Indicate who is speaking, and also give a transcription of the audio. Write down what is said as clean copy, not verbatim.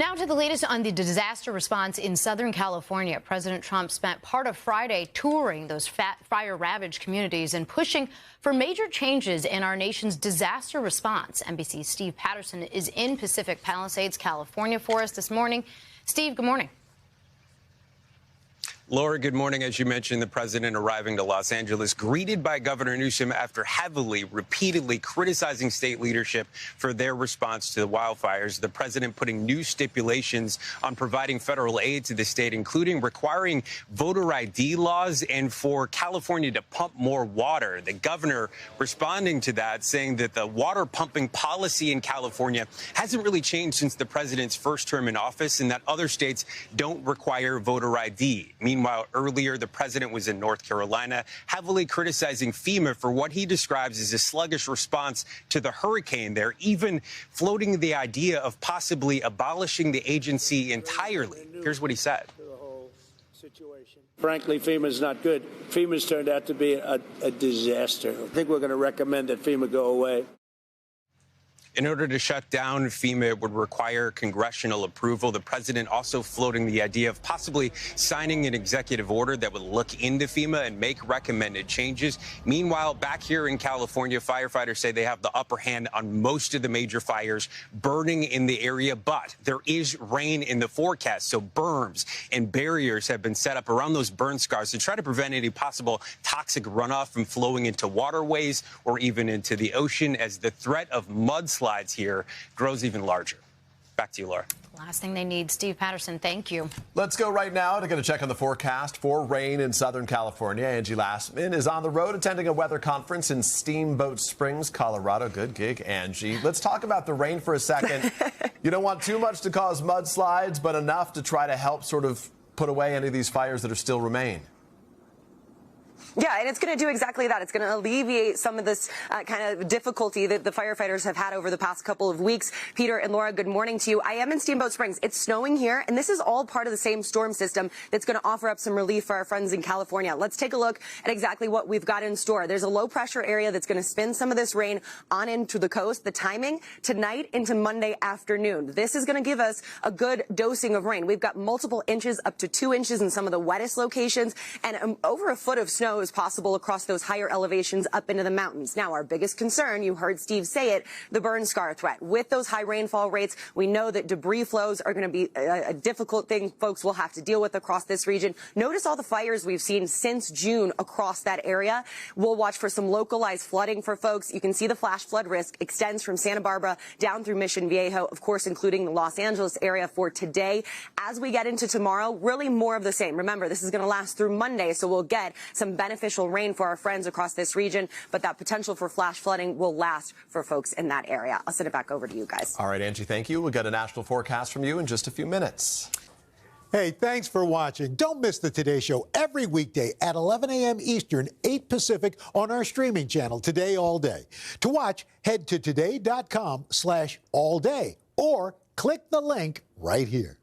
Speaker 1: Now to the latest on the disaster response in Southern California. President Trump spent part of Friday touring those fire-ravaged communities and pushing for major changes in our nation's disaster response. NBC's Steve Patterson is in Pacific Palisades, California for us this morning. Steve, good morning.
Speaker 2: Laura, good morning. As you mentioned, the president arriving to Los Angeles, greeted by Governor Newsom after repeatedly criticizing state leadership for their response to the wildfires. The president putting new stipulations on providing federal aid to the state, including requiring voter ID laws and for California to pump more water. The governor responding to that, saying that the water pumping policy in California hasn't really changed since the president's first term in office, and that other states don't require voter ID. Meanwhile, earlier, the president was in North Carolina, heavily criticizing FEMA for what he describes as a sluggish response to the hurricane there, even floating the idea of possibly abolishing the agency entirely. Here's what he said.
Speaker 3: Frankly, FEMA's not good. FEMA's turned out to be a disaster. I think we're going to recommend that FEMA go away.
Speaker 2: In order to shut down FEMA, it would require congressional approval. The president also floating the idea of possibly signing an executive order that would look into FEMA and make recommended changes. Meanwhile, back here in California, firefighters say they have the upper hand on most of the major fires burning in the area, but there is rain in the forecast. So berms and barriers have been set up around those burn scars to try to prevent any possible toxic runoff from flowing into waterways or even into the ocean, as the threat of mudslides here grows even larger. Back to you, Laura.
Speaker 1: Last thing they need. Steve Patterson, thank you.
Speaker 4: Let's go right now to get a check on the forecast for rain in Southern California. Angie Lassman is on the road attending a weather conference in Steamboat Springs, Colorado. Good gig, Angie. Let's talk about the rain for a second. You don't want too much to cause mudslides, but enough to try to help sort of put away any of these fires that are still remain.
Speaker 5: Yeah, and it's going to do exactly that. It's going to alleviate some of this kind of difficulty that the firefighters have had over the past couple of weeks. Peter and Laura, good morning to you. I am in Steamboat Springs. It's snowing here, and this is all part of the same storm system that's going to offer up some relief for our friends in California. Let's take a look at exactly what we've got in store. There's a low-pressure area that's going to spin some of this rain on into the coast. The timing, tonight into Monday afternoon. This is going to give us a good dosing of rain. We've got multiple inches, up to 2 inches in some of the wettest locations, and over a foot of snow is possible across those higher elevations up into the mountains. Now, our biggest concern, you heard Steve say it, the burn scar threat. With those high rainfall rates, we know that debris flows are going to be a difficult thing folks will have to deal with across this region. Notice all the fires we've seen since June across that area. We'll watch for some localized flooding for folks. You can see the flash flood risk extends from Santa Barbara down through Mission Viejo, of course, including the Los Angeles area for today. As we get into tomorrow, really more of the same. Remember, this is going to last through Monday, so we'll get some beneficial rain for our friends across this region, but that potential for flash flooding will last for folks in that area. I'll send it back over to you guys.
Speaker 4: All right, Angie, thank you. We'll get a national forecast from you in just a few minutes.
Speaker 6: Hey, thanks for watching. Don't miss the Today Show every weekday at 11 a.m. Eastern, 8 Pacific on our streaming channel, Today All Day. To watch, head to today.com/allday or click the link right here.